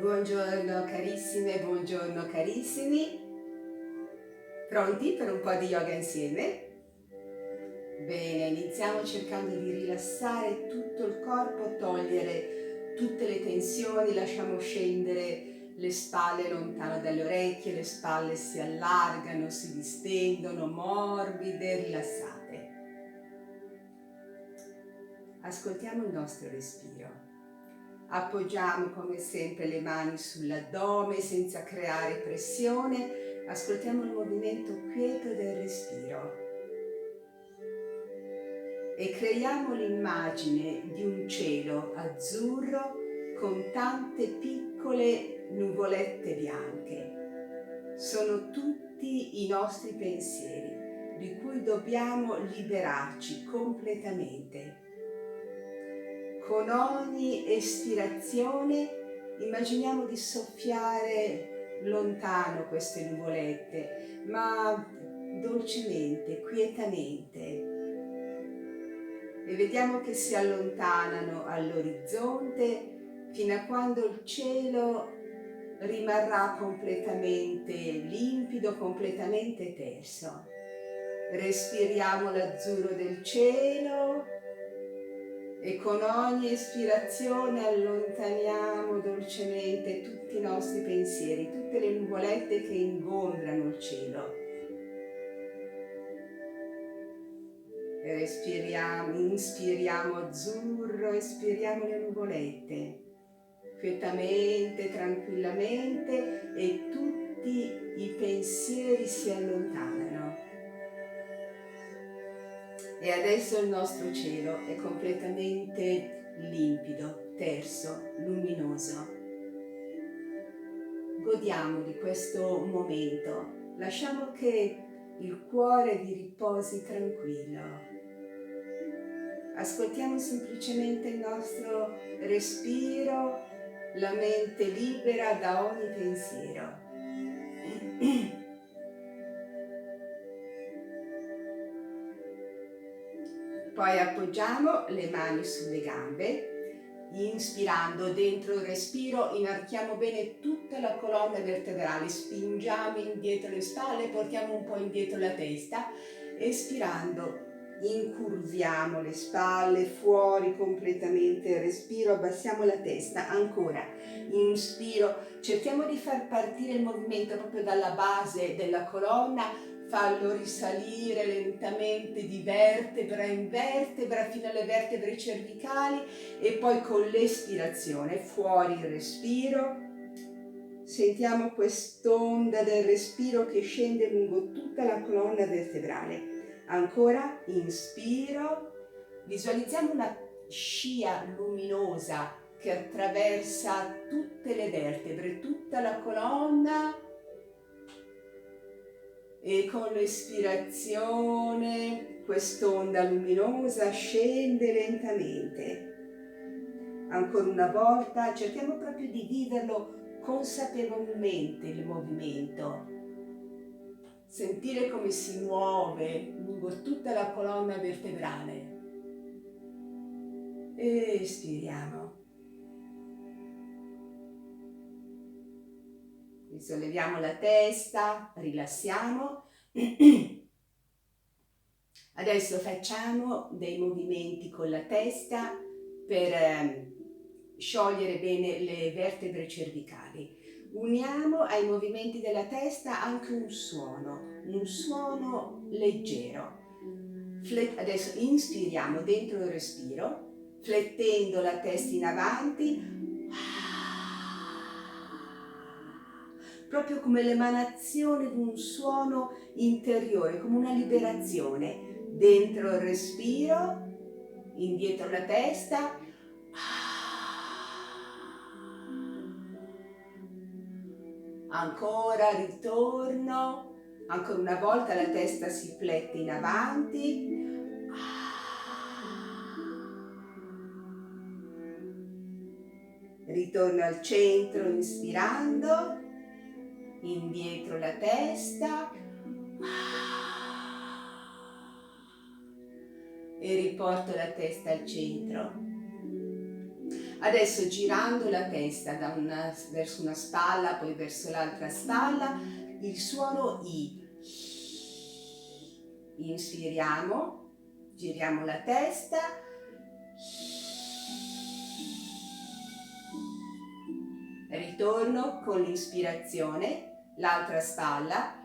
Buongiorno carissime, buongiorno carissimi. Pronti per un po' di yoga insieme? Bene, iniziamo cercando di rilassare tutto il corpo, togliere tutte le tensioni, lasciamo scendere le spalle lontano dalle orecchie, le spalle si allargano, si distendono, morbide, rilassate. Ascoltiamo il nostro respiro. Appoggiamo come sempre le mani sull'addome senza creare pressione, ascoltiamo il movimento quieto del respiro e creiamo l'immagine di un cielo azzurro con tante piccole nuvolette bianche. Sono tutti i nostri pensieri di cui dobbiamo liberarci completamente. Con ogni espirazione immaginiamo di soffiare lontano queste nuvolette, ma dolcemente, quietamente. E vediamo che si allontanano all'orizzonte fino a quando il cielo rimarrà completamente limpido, completamente terso. Respiriamo l'azzurro del cielo. E con ogni espirazione allontaniamo dolcemente tutti i nostri pensieri, tutte le nuvolette che ingombrano il cielo. E respiriamo, inspiriamo azzurro, espiriamo le nuvolette, quietamente, tranquillamente, e tutti i pensieri si allontanano. E adesso il nostro cielo è completamente limpido, terso, luminoso. Godiamo di questo momento, lasciamo che il cuore vi riposi tranquillo. Ascoltiamo semplicemente il nostro respiro, la mente libera da ogni pensiero. Poi appoggiamo le mani sulle gambe, inspirando dentro il respiro, inarchiamo bene tutta la colonna vertebrale, spingiamo indietro le spalle, portiamo un po' indietro la testa, espirando incurviamo le spalle, fuori completamente il respiro, abbassiamo la testa, ancora, inspiro, cerchiamo di far partire il movimento proprio dalla base della colonna, fallo risalire lentamente di vertebra in vertebra fino alle vertebre cervicali e poi con l'espirazione fuori il respiro. Sentiamo quest'onda del respiro che scende lungo tutta la colonna vertebrale. Ancora, inspiro, visualizziamo una scia luminosa che attraversa tutte le vertebre, tutta la colonna. E con l'espirazione quest'onda luminosa scende lentamente. Ancora una volta cerchiamo proprio di viverlo consapevolmente il movimento. Sentire come si muove lungo tutta la colonna vertebrale. E espiriamo. Risolleviamo la testa, rilassiamo. Adesso facciamo dei movimenti con la testa per sciogliere bene le vertebre cervicali. Uniamo ai movimenti della testa anche un suono leggero. Adesso inspiriamo dentro il respiro, flettendo la testa in avanti, proprio come l'emanazione di un suono interiore, come una liberazione. Dentro il respiro, indietro la testa, ancora ritorno, ancora una volta la testa si flette in avanti, ritorno al centro inspirando, indietro la testa e riporto la testa al centro. Adesso girando la testa verso una spalla, poi verso l'altra spalla, il suono I. Inspiriamo, giriamo la testa. Ritorno con l'inspirazione, l'altra spalla.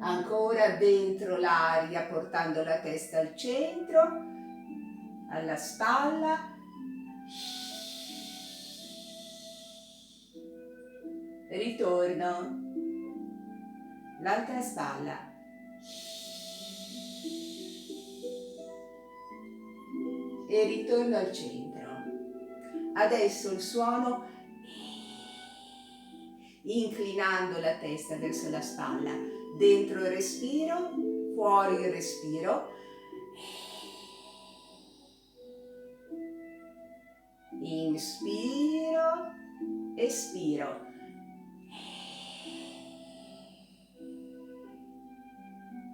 Ancora dentro l'aria, portando la testa al centro, alla spalla. Ritorno, l'altra spalla. E ritorno al centro. Adesso il suono, inclinando la testa verso la spalla. Dentro il respiro, fuori il respiro. Inspiro, espiro.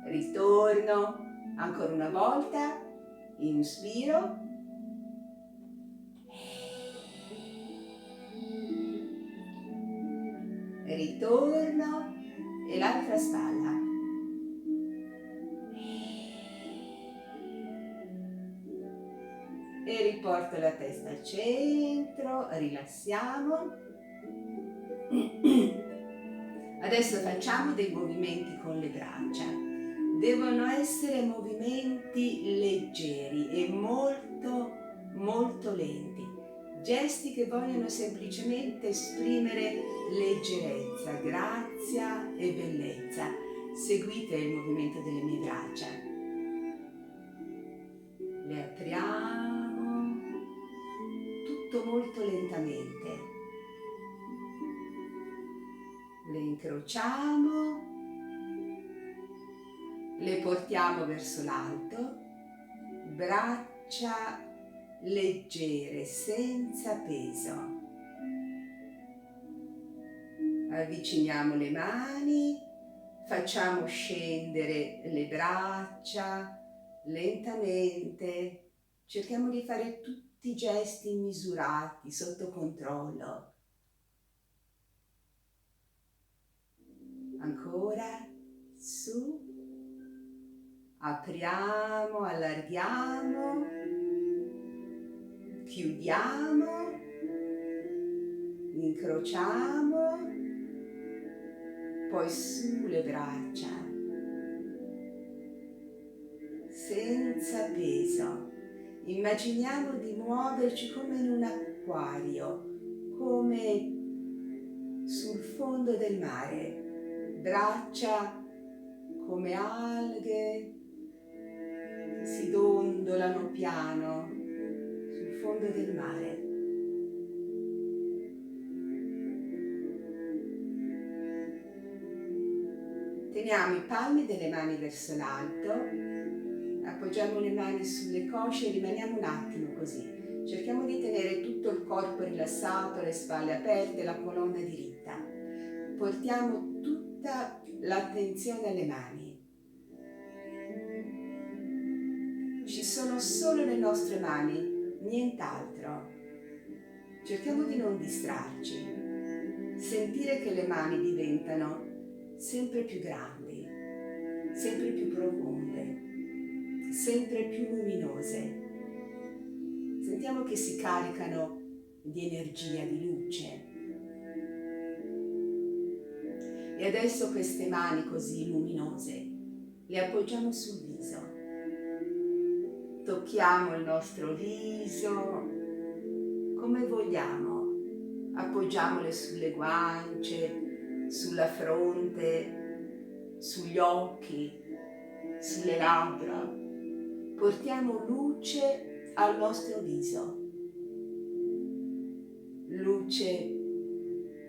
Ritorno, ancora una volta. Inspiro. Ritorno e l'altra spalla. E riporto la testa al centro, rilassiamo. Adesso facciamo dei movimenti con le braccia. Devono essere movimenti leggeri e molto lenti. Gesti che vogliono semplicemente esprimere leggerezza, grazia e bellezza. Seguite il movimento delle mie braccia. Le apriamo, tutto molto lentamente. Le incrociamo, le portiamo verso l'alto, braccia leggere, senza peso. Avviciniamo le mani, facciamo scendere le braccia lentamente. Cerchiamo di fare tutti i gesti misurati, sotto controllo. Ancora, su, apriamo, allarghiamo, chiudiamo, incrociamo, poi su le braccia, senza peso. Immaginiamo di muoverci come in un acquario, come sul fondo del mare. Braccia come alghe che si dondolano piano sul fondo del mare. Teniamo i palmi delle mani verso l'alto, appoggiamo le mani sulle cosce e rimaniamo un attimo così. Cerchiamo di tenere tutto il corpo rilassato, le spalle aperte, la colonna diritta. Portiamo tutta l'attenzione alle mani. Ci sono solo le nostre mani, nient'altro. Cerchiamo di non distrarci. Sentire che le mani diventano sempre più grandi, sempre più profonde, sempre più luminose. Sentiamo che si caricano di energia, di luce. E adesso queste mani così luminose le appoggiamo sul viso. Tocchiamo il nostro viso come vogliamo. Appoggiamole sulle guance, sulla fronte, sugli occhi, sulle labbra. Portiamo luce al nostro viso. Luce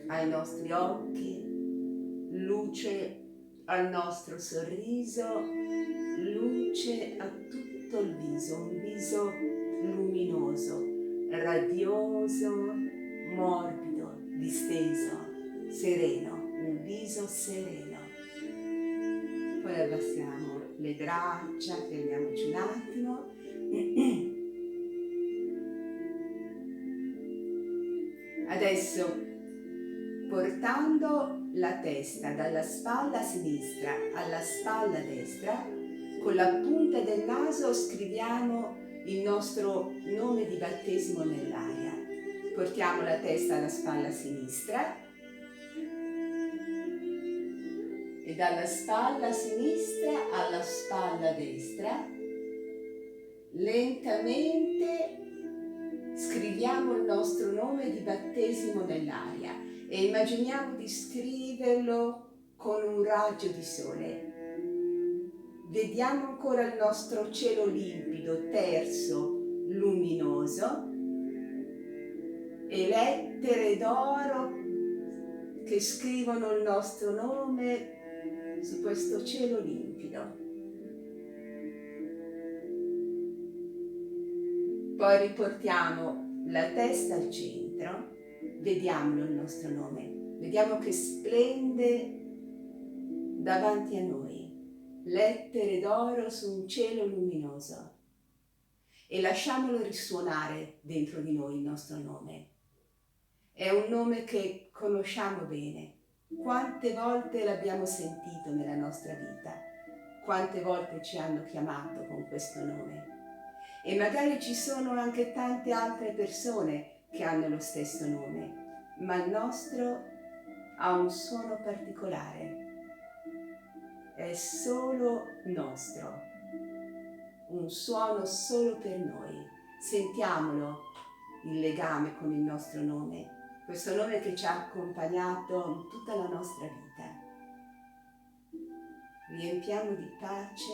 ai nostri occhi. Luce al nostro sorriso, luce a tutto il viso, un viso luminoso, radioso, morbido, disteso, sereno, un viso sereno. Poi abbassiamo le braccia, fermiamoci un attimo. Adesso, portando la testa dalla spalla sinistra alla spalla destra, con la punta del naso scriviamo il nostro nome di battesimo nell'aria. Portiamo la testa alla spalla sinistra e dalla spalla sinistra alla spalla destra lentamente scriviamo il nostro nome di battesimo nell'aria e immaginiamo di scriverlo con un raggio di sole. Vediamo ancora il nostro cielo limpido, terso, luminoso e lettere d'oro che scrivono il nostro nome su questo cielo limpido. Poi riportiamo la testa al centro, vediamolo il nostro nome, vediamo che splende davanti a noi, lettere d'oro su un cielo luminoso, e lasciamolo risuonare dentro di noi il nostro nome. È un nome che conosciamo bene. Quante volte l'abbiamo sentito nella nostra vita, quante volte ci hanno chiamato con questo nome. E magari ci sono anche tante altre persone che hanno lo stesso nome, ma il nostro ha un suono particolare. È solo nostro, un suono solo per noi. Sentiamolo, il legame con il nostro nome, questo nome che ci ha accompagnato in tutta la nostra vita. Riempiamo di pace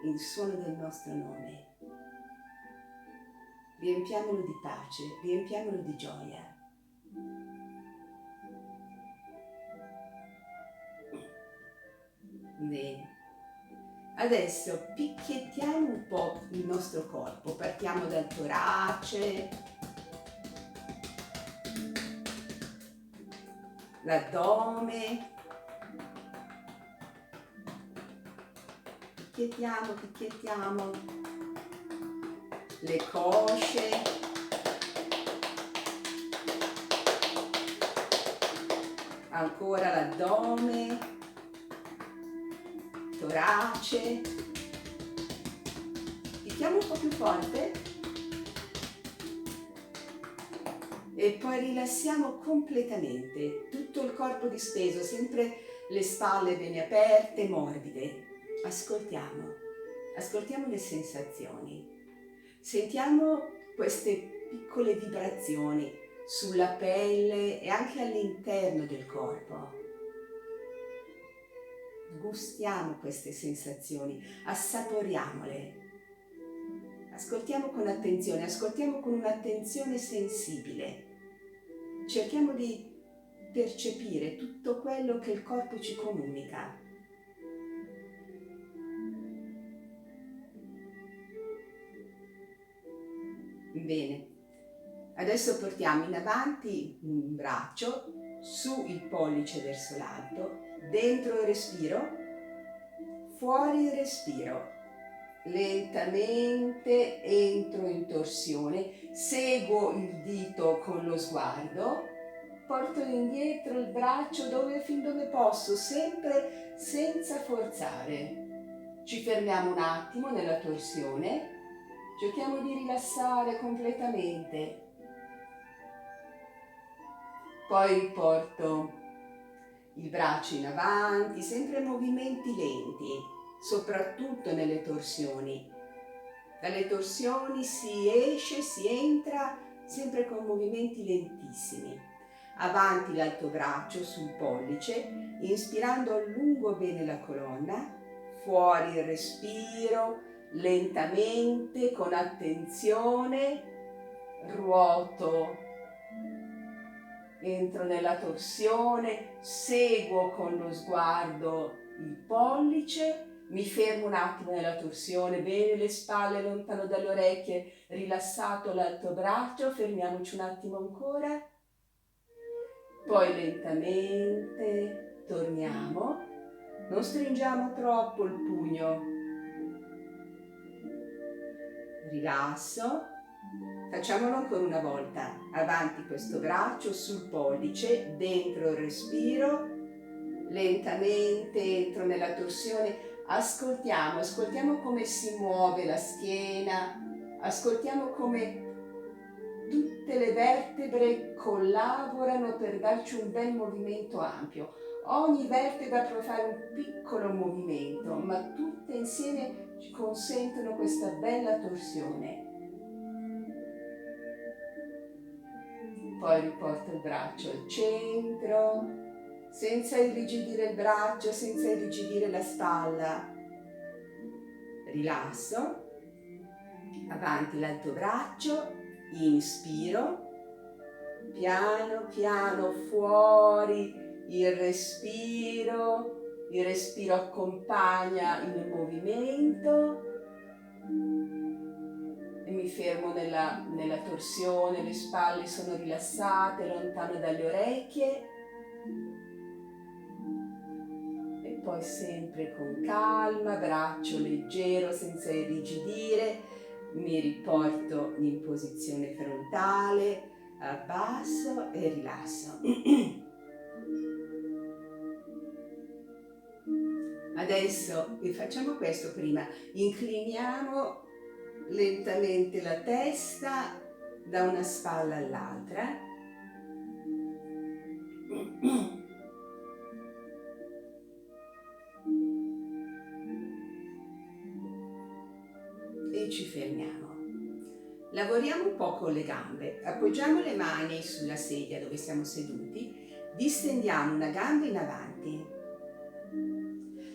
il suono del nostro nome. Riempiamolo di pace, riempiamolo di gioia. Bene. Adesso picchiettiamo un po' il nostro corpo. Partiamo dal torace, l'addome. Picchiettiamo, picchiettiamo le cosce, ancora l'addome, torace. Picchiamo un po' più forte e poi rilassiamo completamente tutto il corpo disteso, sempre le spalle bene aperte, morbide. Ascoltiamo le sensazioni. Sentiamo queste piccole vibrazioni sulla pelle e anche all'interno del corpo. Gustiamo queste sensazioni, assaporiamole. Ascoltiamo con attenzione, ascoltiamo con un'attenzione sensibile. Cerchiamo di percepire tutto quello che il corpo ci comunica. Bene, adesso portiamo in avanti un braccio, su il pollice verso l'alto, dentro il respiro, fuori il respiro. Lentamente entro in torsione, seguo il dito con lo sguardo, porto indietro il braccio fin dove posso, sempre senza forzare. Ci fermiamo un attimo nella torsione. Cerchiamo di rilassare completamente. Poi riporto il braccio in avanti, sempre movimenti lenti, soprattutto nelle torsioni. Dalle torsioni si esce, si entra, sempre con movimenti lentissimi. Avanti l'alto braccio sul pollice, inspirando allungo bene la colonna, fuori il respiro, lentamente, con attenzione, ruoto, entro nella torsione, seguo con lo sguardo il pollice, mi fermo un attimo nella torsione, bene le spalle lontano dalle orecchie, rilassato l'alto braccio, fermiamoci un attimo ancora, poi lentamente torniamo, Non stringiamo troppo il pugno. Rilasso. Facciamolo ancora una volta. Avanti questo braccio sul pollice, dentro il respiro, lentamente entro nella torsione. Ascoltiamo come si muove la schiena, ascoltiamo come tutte le vertebre collaborano per darci un bel movimento ampio. Ogni vertebra può fare un piccolo movimento, ma tutte insieme ci consentono questa bella torsione. Poi riporto il braccio al centro, senza irrigidire il braccio, senza irrigidire la spalla. Rilasso, avanti l'alto braccio, inspiro, piano piano fuori il respiro accompagna il movimento e mi fermo nella torsione, le spalle sono rilassate, lontano dalle orecchie. E poi sempre con calma, braccio leggero senza irrigidire, mi riporto in posizione frontale, abbasso e rilasso. Adesso facciamo questo prima, incliniamo lentamente la testa da una spalla all'altra. E ci fermiamo. Lavoriamo un po' con le gambe, appoggiamo le mani sulla sedia dove siamo seduti, distendiamo una gamba in avanti,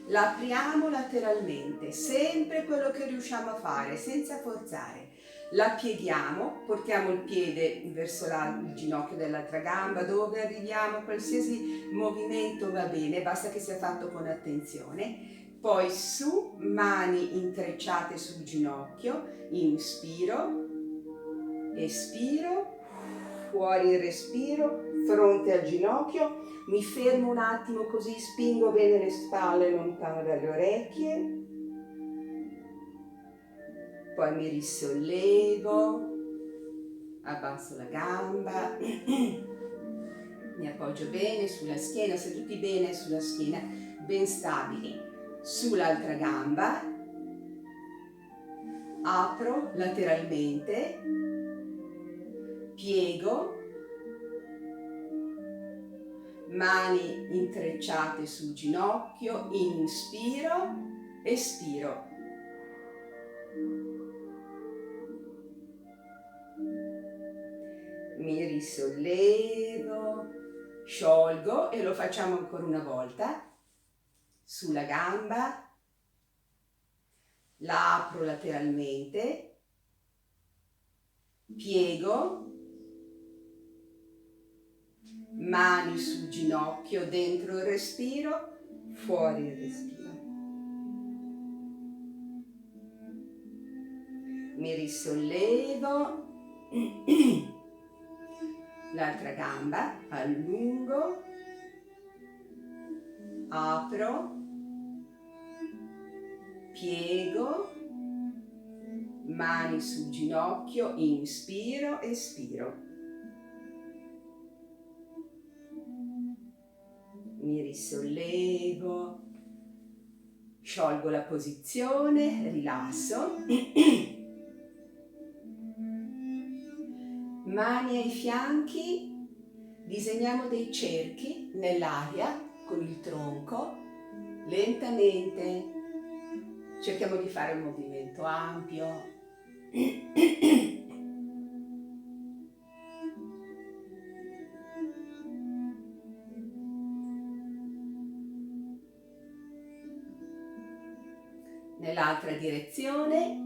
la apriamo lateralmente, sempre quello che riusciamo a fare, senza forzare. La pieghiamo, portiamo il piede verso il ginocchio dell'altra gamba, dove arriviamo, qualsiasi movimento va bene, basta che sia fatto con attenzione. Poi su, mani intrecciate sul ginocchio, inspiro, espiro, fuori il respiro, fronte al ginocchio, mi fermo un attimo così spingo bene le spalle lontano dalle orecchie, poi mi risollevo, abbasso la gamba, mi appoggio bene sulla schiena, seduti bene sulla schiena, ben stabili, sull'altra gamba, apro lateralmente, piego, mani intrecciate sul ginocchio, inspiro, espiro. Mi risollevo, sciolgo e lo facciamo ancora una volta. Sulla gamba, la apro lateralmente, piego, mani sul ginocchio, dentro il respiro, fuori il respiro. Mi risollevo, l'altra gamba, allungo, apro, piego, mani sul ginocchio, inspiro, espiro. Mi risollevo, sciolgo la posizione, rilasso, mani ai fianchi, disegniamo dei cerchi nell'aria con il tronco, lentamente, cerchiamo di fare un movimento ampio. Nell'altra direzione.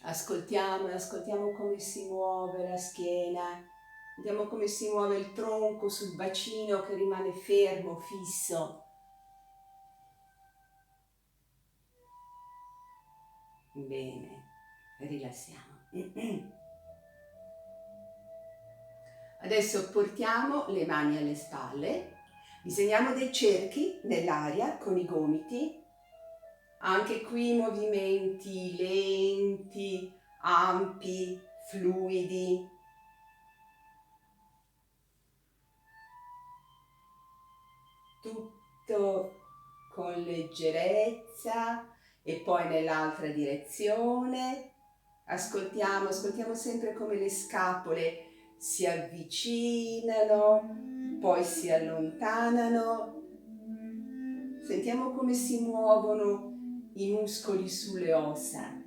Ascoltiamo come si muove la schiena, vediamo come si muove il tronco sul bacino che rimane fermo, fisso. Bene, rilassiamo. Adesso portiamo le mani alle spalle, disegniamo dei cerchi nell'aria con i gomiti, anche qui movimenti lenti, ampi, fluidi. Tutto con leggerezza e poi nell'altra direzione. Ascoltiamo sempre come le scapole si avvicinano, poi si allontanano. Sentiamo come si muovono i muscoli sulle ossa.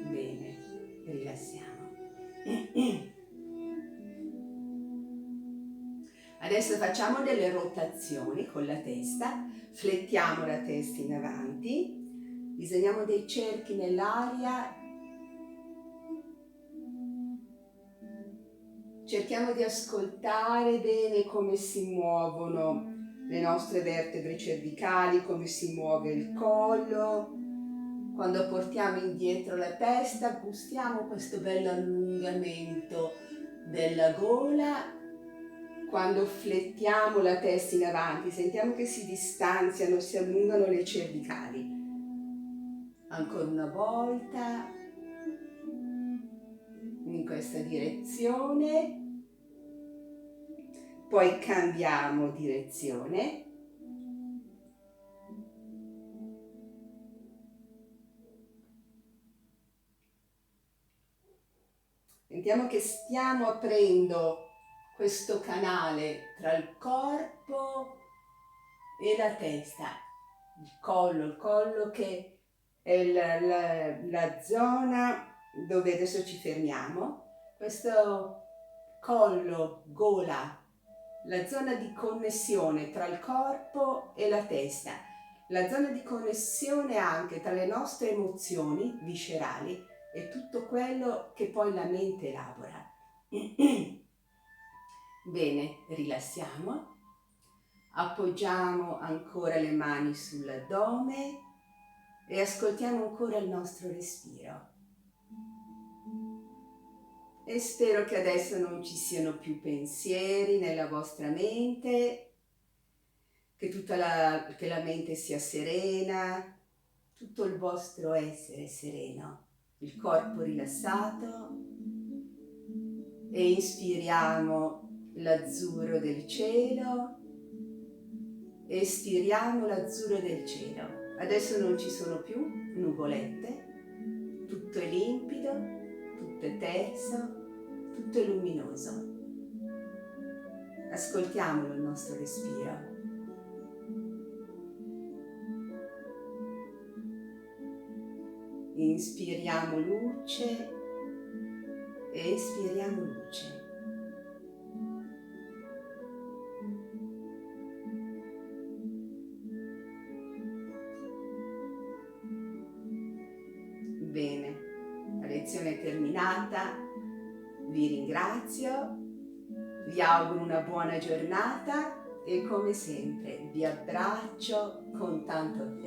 Bene, rilassiamo. Adesso facciamo delle rotazioni con la testa, flettiamo la testa in avanti, disegniamo dei cerchi nell'aria, cerchiamo di ascoltare bene come si muovono le nostre vertebre cervicali, come si muove il collo. Quando portiamo indietro la testa, gustiamo questo bello allungamento della gola. Quando flettiamo la testa in avanti, sentiamo che si distanziano, si allungano le cervicali. Ancora una volta, in questa direzione. Poi cambiamo direzione. Sentiamo che stiamo aprendo questo canale tra il corpo e la testa, il collo che è la zona dove adesso ci fermiamo, questo collo, gola, la zona di connessione tra il corpo e la testa, la zona di connessione anche tra le nostre emozioni viscerali e tutto quello che poi la mente elabora. Bene, rilassiamo, appoggiamo ancora le mani sull'addome e ascoltiamo ancora il nostro respiro. E spero che adesso non ci siano più pensieri nella vostra mente, che la mente sia serena, tutto il vostro essere sereno, il corpo rilassato, e inspiriamo l'azzurro del cielo, espiriamo l'azzurro del cielo. Adesso non ci sono più nuvolette, tutto è limpido, tutto è terso, tutto è luminoso. Ascoltiamolo il nostro respiro. Inspiriamo luce, espiriamo luce. Bene, la lezione è terminata, vi ringrazio, vi auguro una buona giornata e come sempre vi abbraccio con tanto affetto.